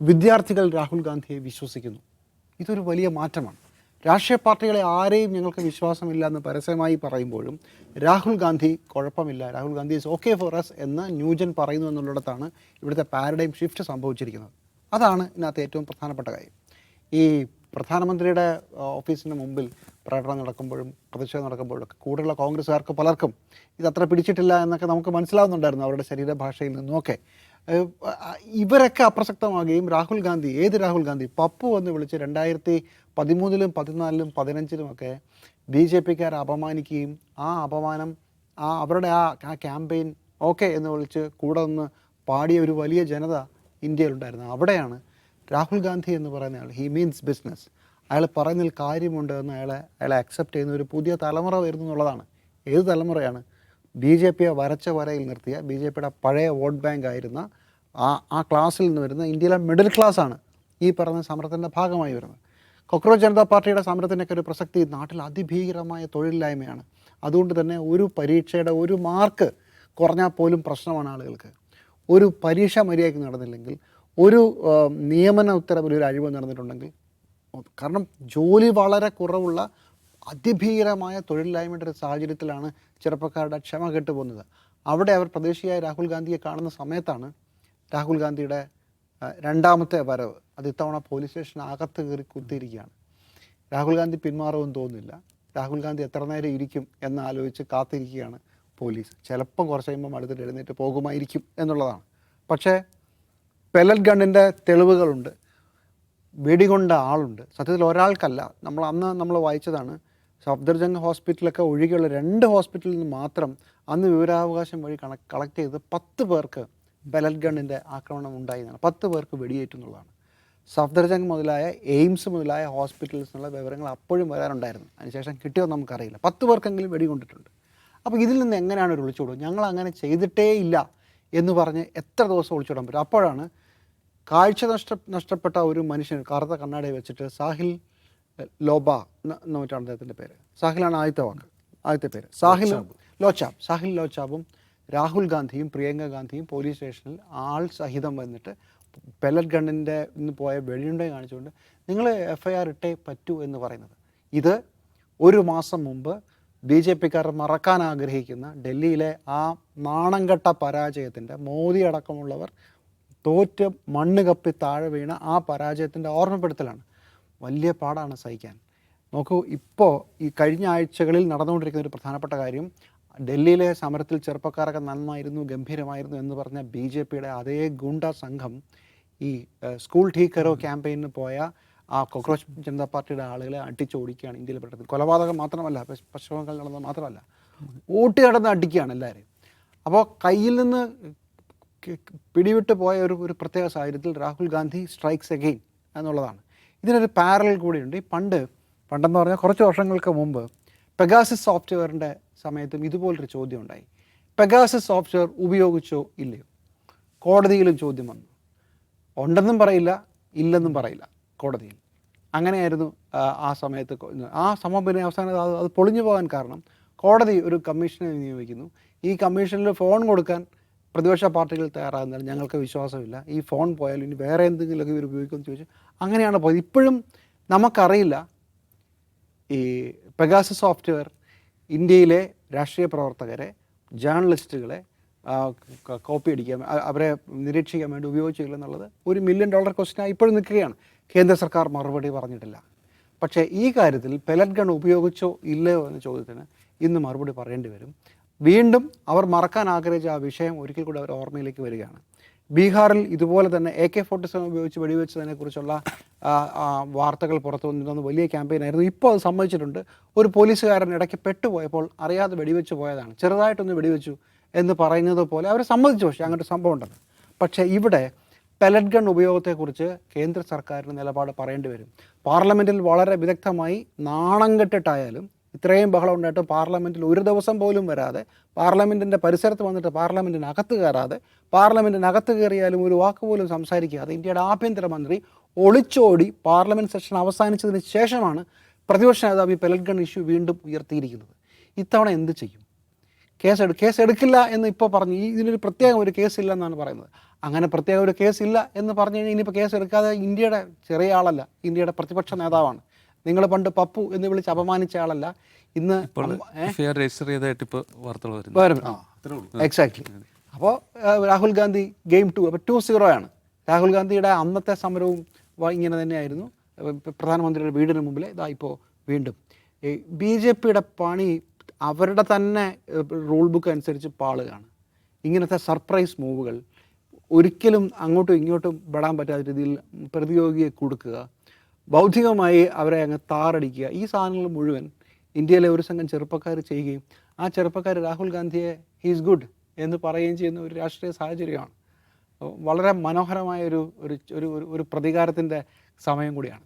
വിദ്യാർത്ഥികൾ രാഹുൽ ഗാന്ധിയെ വിശ്വസിക്കുന്നു. ഇതൊരു വലിയ മാറ്റമാണ്. രാഷ്ട്രീയ പാർട്ടികളെ ആരെയും ഞങ്ങൾക്ക് വിശ്വാസമില്ല എന്ന് പരസ്യമായി പറയുമ്പോഴും രാഹുൽ ഗാന്ധി കുഴപ്പമില്ല, Rahul Gandhi is okay for us എന്ന് ന്യൂജൻ പറയുന്നു എന്നുള്ളിടത്താണ് ഇവിടുത്തെ പാരഡൈം ഷിഫ്റ്റ് സംഭവിച്ചിരിക്കുന്നത്. അതാണ് ഇതിനകത്ത് ഏറ്റവും പ്രധാനപ്പെട്ട കാര്യം. ഈ പ്രധാനമന്ത്രിയുടെ ഓഫീസിന് മുമ്പിൽ പ്രകടനം നടക്കുമ്പോഴും പ്രതിഷേധം നടക്കുമ്പോഴൊക്കെ കൂടെയുള്ള കോൺഗ്രസ്സുകാർക്ക് പലർക്കും ഇതത്ര പിടിച്ചിട്ടില്ല എന്നൊക്കെ നമുക്ക് മനസ്സിലാവുന്നുണ്ടായിരുന്നു അവരുടെ ശരീരഭാഷയിൽ നിന്നുമൊക്കെ. ഇവരൊക്കെ അപ്രസക്തമാകുകയും രാഹുൽ ഗാന്ധി, ഏത് രാഹുൽ ഗാന്ധി, പപ്പു എന്ന് വിളിച്ച് 2013, 14, 15 ബി ജെ പിക്കാരെ അപമാനിക്കുകയും ആ അപമാനം അവരുടെ ആ ക്യാമ്പയിൻ ഓക്കെ എന്ന് വിളിച്ച് കൂടെ നിന്ന് പാടിയ ഒരു വലിയ ജനത ഇന്ത്യയിലുണ്ടായിരുന്നു. അവിടെയാണ് രാഹുൽ ഗാന്ധി എന്ന് പറയുന്ന ആൾ, ഹി മീൻസ് ബിസിനസ്, അയാൾ പറയുന്നതിൽ കാര്യമുണ്ട് എന്ന് അയാളെ അക്സെപ്റ്റ് ചെയ്യുന്ന ഒരു പുതിയ തലമുറ വരുന്നു എന്നുള്ളതാണ്. ഏത് തലമുറയാണ്? ബി ജെ പിയെ വരച്ച വരയിൽ നിർത്തിയ, ബി ജെ പിയുടെ പഴയ വോട്ട് ബാങ്ക് ആയിരുന്ന ആ ക്ലാസ്സിൽ നിന്ന് വരുന്ന ഇന്ത്യയിലെ മിഡിൽ ക്ലാസ്സാണ് ഈ പറഞ്ഞ സമരത്തിൻ്റെ ഭാഗമായി വരുന്നത്. കോക്രോച്ച് ജനതാ പാർട്ടിയുടെ സമരത്തിനൊക്കെ ഒരു പ്രസക്തി നാട്ടിൽ അതിഭീകരമായ തൊഴിലില്ലായ്മയാണ്. അതുകൊണ്ട് തന്നെ ഒരു പരീക്ഷയുടെ ഒരു മാർക്ക് കുറഞ്ഞാൽ പോലും പ്രശ്നമാണ് ആളുകൾക്ക്. ഒരു പരീക്ഷ മര്യാദയ്ക്ക് നടന്നില്ലെങ്കിൽ, ഒരു നിയമന ഉത്തരവിൽ ഒരു അഴിവ് നടന്നിട്ടുണ്ടെങ്കിൽ, കാരണം ജോലി വളരെ കുറവുള്ള അതിഭീകരമായ തൊഴിലില്ലായ്മയുടെ ഒരു സാഹചര്യത്തിലാണ് ചെറുപ്പക്കാരുടെ ക്ഷമ കെട്ടുപോകുന്നത്. അവിടെ അവർ പ്രതീക്ഷയായ രാഹുൽ ഗാന്ധിയെ കാണുന്ന സമയത്താണ് രാഹുൽ ഗാന്ധിയുടെ രണ്ടാമത്തെ വരവ്. അത് ഇത്തവണ പോലീസ് സ്റ്റേഷനകത്ത് കയറി കുത്തിയിരിക്കുകയാണ്. രാഹുൽ ഗാന്ധി പിന്മാറുമെന്ന് തോന്നുന്നില്ല. രാഹുൽ ഗാന്ധി എത്ര നേരം ഇരിക്കും എന്നാലോചിച്ച് കാത്തിരിക്കുകയാണ് പോലീസ്. ചിലപ്പം കുറച്ച് കഴിയുമ്പം അടുത്തിട്ട് എഴുന്നേറ്റ് പോകുമായിരിക്കും എന്നുള്ളതാണ്. പക്ഷേ പെല്ലറ്റ് ഗണ്ണിൻ്റെ തെളിവുകളുണ്ട്, വെടികൊണ്ട ആളുണ്ട്. സത്യത്തിൽ ഒരാൾക്കല്ല. നമ്മൾ വായിച്ചതാണ്, സഫ്ദർജംഗ് ഹോസ്പിറ്റലൊക്കെ ഒഴികെയുള്ള 2 ഹോസ്പിറ്റലിൽ നിന്ന് മാത്രം അന്ന് വിവരാവകാശം വഴി കളക്ട് ചെയ്ത് 10 പേർക്ക് പെല്ലറ്റ് ഗണ്ണിൻ്റെ ആക്രമണം ഉണ്ടായി എന്നാണ്. 10 പേർക്ക് വെടിയേറ്റെന്നുള്ളതാണ്. സഫ്ദർജംഗ് മുതലായ എയിംസ് മുതലായ ഹോസ്പിറ്റൽസ് എന്നുള്ള വിവരങ്ങൾ അപ്പോഴും വരാനുണ്ടായിരുന്നു. അതിനുശേഷം കിട്ടിയോ നമുക്കറിയില്ല. 10 പേർക്കെങ്കിലും വെടികൊണ്ടിട്ടുണ്ട്. അപ്പോൾ ഇതിൽ നിന്ന് എങ്ങനെയാണ് ഒരു ഒളിച്ചോടും? ഞങ്ങൾ അങ്ങനെ ചെയ്തിട്ടേ ഇല്ല എന്ന് പറഞ്ഞ് എത്ര ദിവസം ഒളിച്ചോടാൻ പറ്റും? അപ്പോഴാണ് കാഴ്ച നഷ്ടപ്പെട്ട ഒരു മനുഷ്യൻ കറുത്ത കണ്ണാടി വെച്ചിട്ട് സാഹിൽ ലോബ എന്ന് മറ്റാണ് അദ്ദേഹത്തിൻ്റെ പേര്. സാഹിലാണ് ആദ്യത്തെ പേര്. സാഹിൽ ലോച്ചാബും രാഹുൽ ഗാന്ധിയും പ്രിയങ്ക ഗാന്ധിയും പോലീസ് സ്റ്റേഷനിൽ ആൾ സഹിതം വന്നിട്ട് പെല്ലറ്റ് ഗണ്ണിൻ്റെ ഇന്ന് പോയ വെടിയുണ്ടയും കാണിച്ചുകൊണ്ട് നിങ്ങൾ FIR ഇട്ടേ പറ്റൂ എന്ന് പറയുന്നത്. ഇത് ഒരു മാസം മുമ്പ് ബി ജെ പിക്കാർ മറക്കാൻ ആഗ്രഹിക്കുന്ന ഡൽഹിയിലെ ആ നാണംകെട്ട പരാജയത്തിൻ്റെ, മോദി അടക്കമുള്ളവർ തോറ്റ് മണ്ണ് കപ്പി താഴെ വീണ ആ പരാജയത്തിൻ്റെ ഓർമ്മപ്പെടുത്തലാണ്. വലിയ പാടാണ് സഹിക്കാൻ. നോക്കൂ, ഇപ്പോൾ ഈ കഴിഞ്ഞ ആഴ്ചകളിൽ നടന്നുകൊണ്ടിരിക്കുന്ന ഒരു പ്രധാനപ്പെട്ട കാര്യം, ഡൽഹിയിലെ സമരത്തിൽ ചെറുപ്പക്കാരൊക്കെ നന്നായിരുന്നു, ഗംഭീരമായിരുന്നു എന്ന് പറഞ്ഞ ബി ജെ പിയുടെ അതേ ഗുണ്ട സംഘം ഈ സ്കൂൾ ടീ കരോ ക്യാമ്പയിന് പോയ ആ കോക്രോച്ച് ജനതാ പാർട്ടിയുടെ ആളുകളെ അടിച്ചോടിക്കുകയാണ് ഇന്ത്യയിലെ പെട്ടത്. കൊലപാതകം മാത്രമല്ല, പശ്ചിമ ബംഗാൾ നടന്നത് മാത്രമല്ല, ഓട്ടി കടന്ന് അടിക്കുകയാണ് എല്ലാവരെയും. അപ്പോൾ കയ്യിൽ നിന്ന് പിടിവിട്ട് പോയ ഒരു പ്രത്യേക സാഹചര്യത്തിൽ രാഹുൽ ഗാന്ധി സ്ട്രൈക്സ് അഗെയിൻ എന്നുള്ളതാണ്. ഇതിനൊരു പാരലൽ കൂടിയുണ്ട്. ഈ പണ്ടെന്ന് പറഞ്ഞാൽ കുറച്ച് വർഷങ്ങൾക്ക് മുമ്പ് പെഗാസസ് സോഫ്റ്റ്വെയറിൻ്റെ സമയത്തും ഇതുപോലൊരു ചോദ്യം ഉണ്ടായി. പെഗാസസ് സോഫ്റ്റ്വെയർ ഉപയോഗിച്ചോ ഇല്ലയോ? കോടതിയിലും ചോദ്യം വന്നു. ഉണ്ടെന്നും പറയില്ല, ഇല്ലെന്നും പറയില്ല കോടതിയിൽ. അങ്ങനെയായിരുന്നു ആ സമയത്ത്. ആ സംഭവം പിന്നെ അവസാനം അത് പൊളിഞ്ഞു പോകാൻ കാരണം കോടതി ഒരു കമ്മീഷനെ നിയോഗിക്കുന്നു. ഈ കമ്മീഷനിൽ ഫോൺ കൊടുക്കാൻ പ്രതിപക്ഷ പാർട്ടികൾ തയ്യാറാകുന്നതിന് ഞങ്ങൾക്ക് വിശ്വാസമില്ല, ഈ ഫോൺ പോയാലും ഇനി വേറെ എന്തെങ്കിലുമൊക്കെ ഇവർ ഉപയോഗിക്കുമെന്ന് ചോദിച്ചു. അങ്ങനെയാണ് പോയത്. ഇപ്പോഴും നമുക്കറിയില്ല ഈ പെഗാസസ് സോഫ്റ്റ്വെയർ ഇന്ത്യയിലെ രാഷ്ട്രീയ പ്രവർത്തകരെ, ജേർണലിസ്റ്റുകളെ കോപ്പി അടിക്കാൻ, അവരെ നിരീക്ഷിക്കാൻ വേണ്ടി ഉപയോഗിച്ചില്ല എന്നുള്ളത് $1 മില്യൺ ക്വസ്റ്റ്യനായി ഇപ്പോഴും നിൽക്കുകയാണ്. കേന്ദ്ര സർക്കാർ മറുപടി പറഞ്ഞിട്ടില്ല. പക്ഷേ ഈ കാര്യത്തിൽ പെല്ലറ്റ് ഗൺ ഉപയോഗിച്ചോ ഇല്ലയോ എന്ന ചോദ്യത്തിന് ഇന്ന് മറുപടി പറയേണ്ടി വരും. വീണ്ടും അവർ മറക്കാൻ ആഗ്രഹിച്ച ആ വിഷയം ഒരിക്കൽ കൂടി അവർ ഓർമ്മയിലേക്ക് വരികയാണ്. ബീഹാറിൽ ഇതുപോലെ തന്നെ AK-47 ഉപയോഗിച്ച് വെടിവെച്ചതിനെക്കുറിച്ചുള്ള വാർത്തകൾ പുറത്തു വന്നിരുന്ന വലിയ ക്യാമ്പയിനായിരുന്നു. ഇപ്പോൾ അത് സമ്മതിച്ചിട്ടുണ്ട്. ഒരു പോലീസുകാരൻ ഇടയ്ക്ക് പെട്ടുപോയപ്പോൾ അറിയാതെ വെടിവെച്ച് പോയതാണ്, ചെറുതായിട്ടൊന്ന് വെടിവെച്ചു എന്ന് പറയുന്നത് പോലെ അവർ സമ്മതിച്ചു. പക്ഷേ അങ്ങനത്തെ സംഭവം ഉണ്ടെന്ന്. പക്ഷേ ഇവിടെ പെല്ലറ്റ് ഗൺ ഉപയോഗത്തെക്കുറിച്ച് കേന്ദ്ര സർക്കാരിന് നിലപാട് പറയേണ്ടി വരും. പാർലമെൻറ്റിൽ വളരെ വിദഗ്ധമായി നാണം കെട്ടിട്ടായാലും, ഇത്രയും ബഹളം ഉണ്ടായിട്ട് പാർലമെൻറ്റിൽ ഒരു ദിവസം പോലും വരാതെ, പാർലമെൻറ്റിൻ്റെ പരിസരത്ത് വന്നിട്ട് പാർലമെൻറ്റിനകത്ത് കയറാതെ, പാർലമെൻറ്റിനകത്ത് കയറിയാലും ഒരു വാക്ക് പോലും സംസാരിക്കാതെ ഇന്ത്യയുടെ ആഭ്യന്തരമന്ത്രി ഒളിച്ചോടി പാർലമെൻറ്റ് സെഷൻ അവസാനിച്ചതിന് ശേഷമാണ് പ്രതിപക്ഷ നേതാവ് ഈ പെല്ലറ്റ് ഗൺ ഇഷ്യൂ വീണ്ടും ഉയർത്തിയിരിക്കുന്നത്. ഇത്തവണ എന്ത് ചെയ്യും? കേസ് എടുക്കില്ല എന്ന് ഇപ്പോൾ പറഞ്ഞു. ഇതിനൊരു പ്രത്യേകം ഒരു കേസില്ല എന്നാണ് പറയുന്നത്. അങ്ങനെ പ്രത്യേക ഒരു കേസില്ല എന്ന് പറഞ്ഞു കഴിഞ്ഞാൽ ഇനിയിപ്പോൾ കേസ് എടുക്കാതെ ഇന്ത്യയുടെ ചെറിയ ആളല്ല, ഇന്ത്യയുടെ പ്രതിപക്ഷ നേതാവാണ്. നിങ്ങൾ പണ്ട് പപ്പു എന്ന് വിളിച്ച് അപമാനിച്ച ആളല്ല. ഇന്ന് രജിസ്റ്റർ ചെയ്തതായിട്ട് ഇപ്പോൾ വാർത്തകൾ വരുന്നു. എക്സാക്ട്ലി. അപ്പോൾ രാഹുൽ ഗാന്ധി ഗെയിം 2, അപ്പോൾ 2-0 ആണ്. രാഹുൽ ഗാന്ധിയുടെ അന്നത്തെ സമരവും ഇങ്ങനെ തന്നെയായിരുന്നു, പ്രധാനമന്ത്രിയുടെ വീടിന് മുമ്പിൽ. ഇതാ ഇപ്പോൾ വീണ്ടും BJPയുടെ പണി അവരുടെ തന്നെ റൂൾ ബുക്ക് അനുസരിച്ച് പാളുകയാണ്. ഇങ്ങനത്തെ സർപ്രൈസ് മൂവുകൾ, ഒരിക്കലും അങ്ങോട്ടും ഇങ്ങോട്ടും പെടാൻ പറ്റാത്ത രീതിയിൽ പ്രതിയോഗിയെ കൊടുക്കുക, ബൗദ്ധികമായി അവരെ അങ്ങ് താറടിക്കുക, ഈ സാധനങ്ങൾ മുഴുവൻ ഇന്ത്യയിലെ ഒരു സംഘം ചെറുപ്പക്കാർ ചെയ്യുകയും ആ ചെറുപ്പക്കാർ രാഹുൽ ഗാന്ധിയെ ഹീസ് ഗുഡ് എന്ന് പറയുകയും ചെയ്യുന്ന ഒരു രാഷ്ട്രീയ സാഹചര്യമാണ്. വളരെ മനോഹരമായ ഒരു പ്രതികാരത്തിൻ്റെ സമയം കൂടിയാണ്.